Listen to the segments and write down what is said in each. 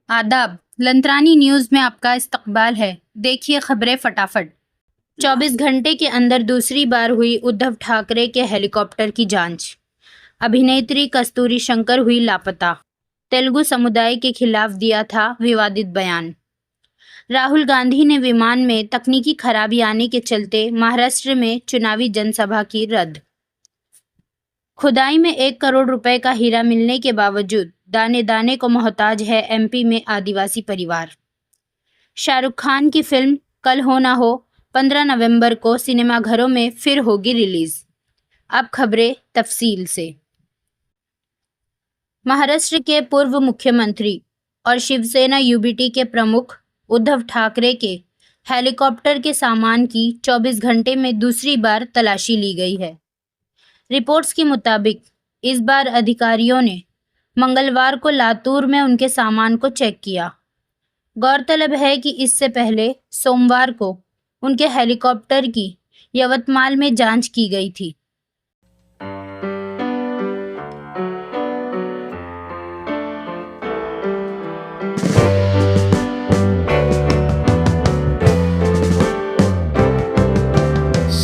आदाब। लंतरानी न्यूज़ में आपका इस्तकबाल है। देखिए खबरें फटाफट। 24 घंटे के अंदर दूसरी बार हुई उद्धव ठाकरे के हेलीकॉप्टर की जांच। अभिनेत्री कस्तूरी शंकर हुई लापता। तेलुगु समुदाय के खिलाफ दिया था विवादित बयान। राहुल गांधी ने विमान में तकनीकी खराबी आने के चलते महाराष्ट्र में चुनावी जनसभा की रद्द। खुदाई में 1 करोड़ रुपए का हीरा मिलने के बावजूद दाने दाने को मोहताज है एमपी में आदिवासी परिवार। शाहरुख खान की फिल्म कल हो ना हो 15 नवंबर को सिनेमाघरों में फिर होगी रिलीज। अब खबरें तफसील से। महाराष्ट्र के पूर्व मुख्यमंत्री और शिवसेना यूबीटी के प्रमुख उद्धव ठाकरे के हेलीकॉप्टर के सामान की 24 घंटे में दूसरी बार तलाशी ली गई है। रिपोर्ट्स के मुताबिक इस बार अधिकारियों ने मंगलवार को लातूर में उनके सामान को चेक किया। गौरतलब है कि इससे पहले सोमवार को उनके हेलीकॉप्टर की यवतमाल में जांच की गई थी।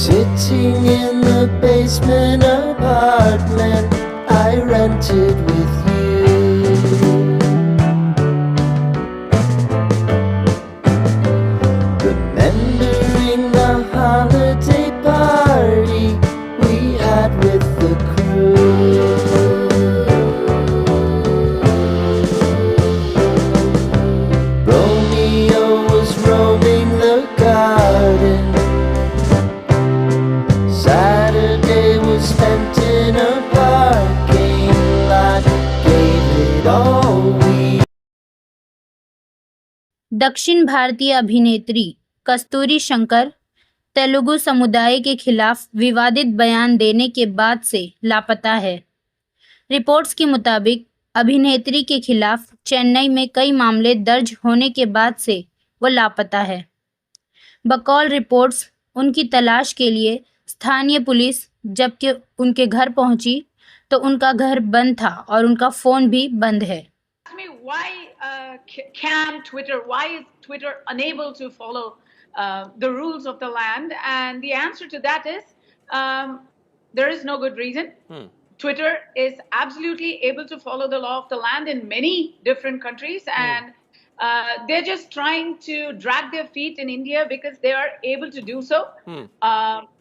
Sitting in the basement apartment I rented with you, remembering the holiday party we had with the crew. Romeo was roaming the garden, Saturday was spent in a parking lot, gave it all we. दक्षिण भारतीय अभिनेत्री कस्तूरी शंकर तेलुगु समुदाय के खिलाफ विवादित बयान देने के बाद से लापता है। रिपोर्ट्स के मुताबिक अभिनेत्री के खिलाफ चेन्नई में कई मामले दर्ज होने के बाद से वो लापता है। बकौल रिपोर्ट्स उनकी तलाश के लिए स्थानीय पुलिस जबकि उनके घर पहुंची तो उनका घर बंद था और उनका फोन भी बंद है। Me why why is Twitter unable to follow the rules of the land? And the answer to that is there is no good reason. Twitter is absolutely able to follow the law of the land in many different countries, and they're just trying to drag their feet in India because they are able to do so.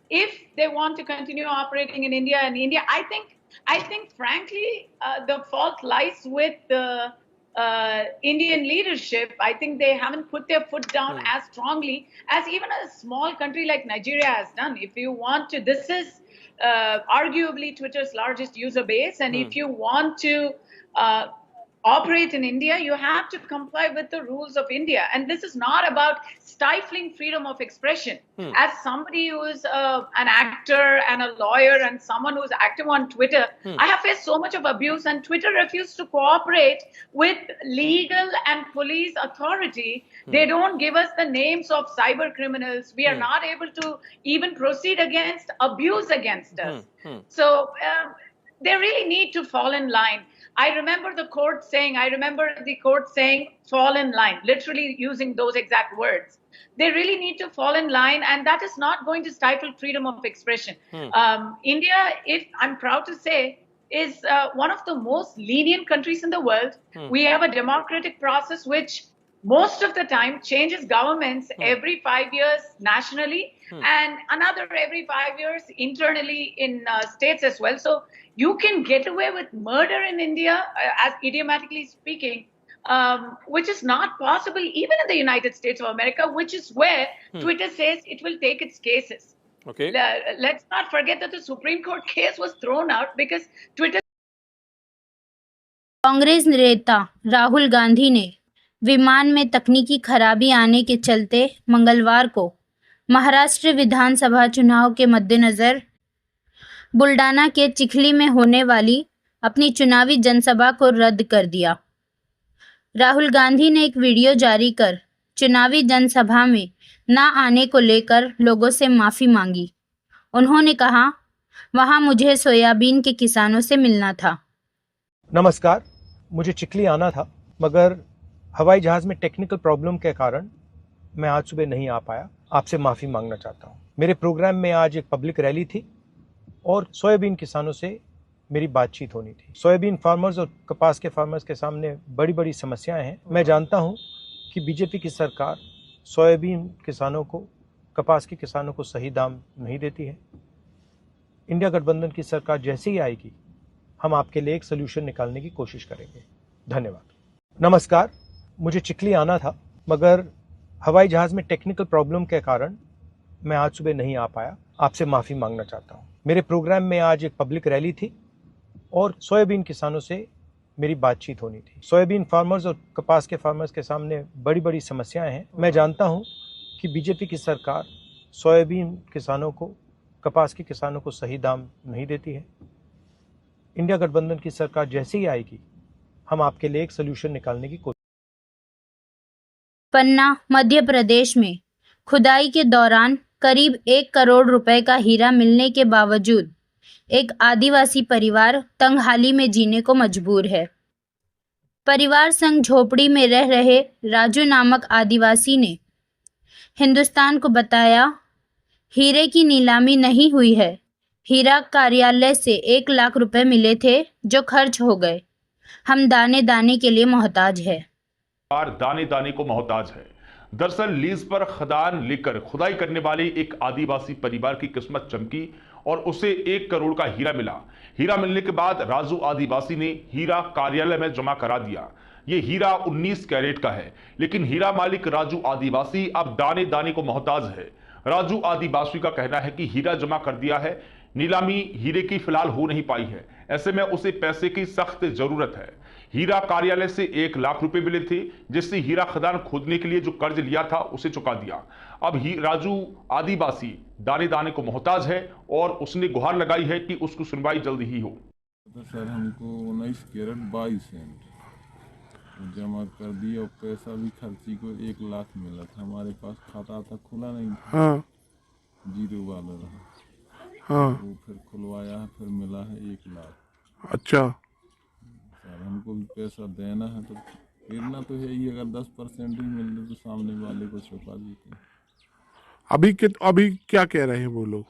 If they want to continue operating in India, I think frankly, the fault lies with the Indian leadership. I think they haven't put their foot down as strongly as even a small country like Nigeria has done. If you want to, this is arguably Twitter's largest user base, and if you want to operate in India, you have to comply with the rules of India. And this is not about stifling freedom of expression. As somebody who is an actor and a lawyer and someone who's active on Twitter, I have faced so much of abuse, and Twitter refused to cooperate with legal and police authority. They don't give us the names of cyber criminals. We are not able to even proceed against abuse against us. So they really need to fall in line. I remember the court saying, fall in line, literally using those exact words. They really need to fall in line, and that is not going to stifle freedom of expression. India, I'm proud to say, is one of the most lenient countries in the world. We have a democratic process which most of the time changes governments every 5 years nationally and another every 5 years internally in states as well. So you can get away with murder in India, as idiomatically speaking, which is not possible even in the United States of America, which is where Twitter says it will take its cases. Okay. Let's not forget that the Supreme Court case was thrown out because Twitter. Congress नेता राहुल गांधी ने विमान में तकनीकी खराबी आने के चलते मंगलवार को महाराष्ट्र विधानसभा चुनाव के मद्देनज़र बुल्डाना के चिखली में होने वाली अपनी चुनावी जनसभा को रद्द कर दिया। राहुल गांधी ने एक वीडियो जारी कर चुनावी जनसभा में न आने को लेकर लोगों से माफ़ी मांगी। उन्होंने कहा, वहां मुझे सोयाबीन के किसानों से मिलना था। नमस्कार, मुझे चिखली आना था मगर हवाई जहाज़ में टेक्निकल प्रॉब्लम के कारण मैं आज सुबह नहीं आ पाया, आपसे माफ़ी मांगना चाहता हूँ। मेरे प्रोग्राम में आज एक पब्लिक रैली थी और सोयाबीन किसानों से मेरी बातचीत होनी थी। सोयाबीन फार्मर्स और कपास के फार्मर्स के सामने बड़ी बड़ी समस्याएं हैं। मैं जानता हूँ कि बीजेपी की सरकार सोयाबीन किसानों को, कपास के किसानों को सही दाम नहीं देती है। इंडिया गठबंधन की सरकार जैसे ही आएगी, हम आपके लिए एक सोल्यूशन निकालने की कोशिश करेंगे। धन्यवाद। नमस्कार, मुझे चिखली आना था, मगर हवाई जहाज़ में टेक्निकल प्रॉब्लम के कारण मैं आज सुबह नहीं आ पाया, आपसे माफ़ी मांगना चाहता हूँ। मेरे प्रोग्राम में आज एक पब्लिक रैली थी और सोयाबीन किसानों से मेरी बातचीत होनी थी। सोयाबीन फार्मर्स और कपास के फार्मर्स के सामने बड़ी बड़ी समस्याएं हैं। मैं जानता हूं कि बीजेपी की सरकार सोयाबीन किसानों को, कपास के किसानों को सही दाम नहीं देती है। इंडिया गठबंधन की सरकार जैसे ही आएगी, हम आपके लिए एक सोल्यूशन निकालने की कोशिश। पन्ना, मध्य प्रदेश में खुदाई के दौरान करीब 1 करोड़ रुपए का हीरा मिलने के बावजूद एक आदिवासी परिवार तंगहाली में जीने को मजबूर है। परिवार संग झोपड़ी में रह रहे राजू नामक आदिवासी ने हिंदुस्तान को बताया, हीरे की नीलामी नहीं हुई है। हीरा कार्यालय से 1 लाख रुपए मिले थे जो खर्च हो गए। हम दाने दाने के लिए मोहताज है। दाने दाने को मोहताज है। दरअसल लीज पर खदान लेकर खुदाई करने वाले एक आदिवासी परिवार की किस्मत चमकी और उसे 1 करोड़ का हीरा मिला। हीरा मिलने के बाद राजू आदिवासी ने हीरा कार्यालय में जमा करा दिया। ये हीरा 19 कैरेट का है, लेकिन हीरा मालिक राजू आदिवासी अब दाने दाने को मोहताज है। राजू आदिवासी का कहना है कि हीरा जमा कर दिया है, नीलामी हीरे की फिलहाल हो नहीं पाई है। ऐसे में उसे पैसे की सख्त जरूरत है। हीरा कार्यालय से 1 लाख रुपए मिले थे, जिससे हीरा खदान खोदने के लिए जो कर्ज लिया था उसे चुका दिया। अब राजू आदिवासी दाने दाने को मोहताज है और उसने गुहार लगाई है कि उसकी सुनवाई जल्द ही हो। तो सर हमको 19 कैरेट 22 सेंट जमा कर दिया और पैसा भी खर्ची को 1 लाख मिला था। हमारे पास खाता था, खुला नहीं था। हाँ जीरो वाला रहा। हाँ। वो फिर खुलवाया है, फिर मिला है 1 लाख। अच्छा। सर हमको भी पैसा देना है तो गिरना तो है ही। अगर 10% भी मिल रहे तो सामने वाले को चुका देते। अभी क्या कह रहे हैं वो लोग?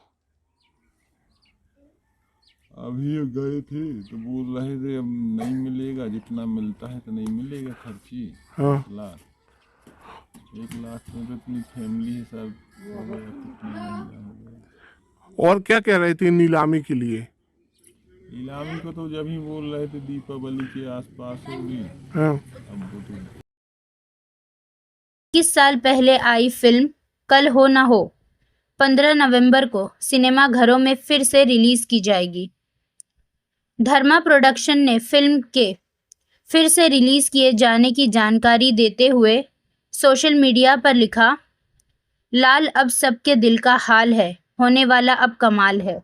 अभी गए थे तो बोल रहे थे अब नहीं मिलेगा, जितना मिलता है तो नहीं मिलेगा खर्ची। हाँ। 1 लाख में तो इतनी फैमिली है सर, कितना महंगा हो गया। और क्या कह रहे थे नीलामी के लिए? नीलामी को तो जब ही बोल रहे थे दीपावली के आसपास होगी। हाँ। अब वो तो 21 साल पहले आई फिल्म कल हो ना हो 15 नवंबर को सिनेमा घरों में फिर से रिलीज की जाएगी। धर्मा प्रोडक्शन ने फिल्म के फिर से रिलीज किए जाने की जानकारी देते हुए सोशल मीडिया पर लिखा, लाल अब सबके दिल का हाल है, होने वाला अब कमाल है।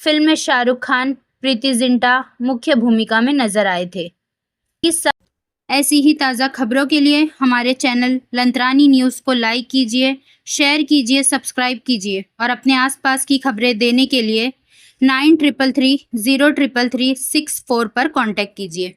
फिल्म में शाहरुख खान, प्रीति जिंटा मुख्य भूमिका में नजर आए थे। ऐसी ही ताज़ा खबरों के लिए हमारे चैनल लंत्रानी न्यूज़ को लाइक कीजिए, शेयर कीजिए, सब्सक्राइब कीजिए और अपने आसपास की खबरें देने के लिए 9333 033 64 पर कांटेक्ट कीजिए।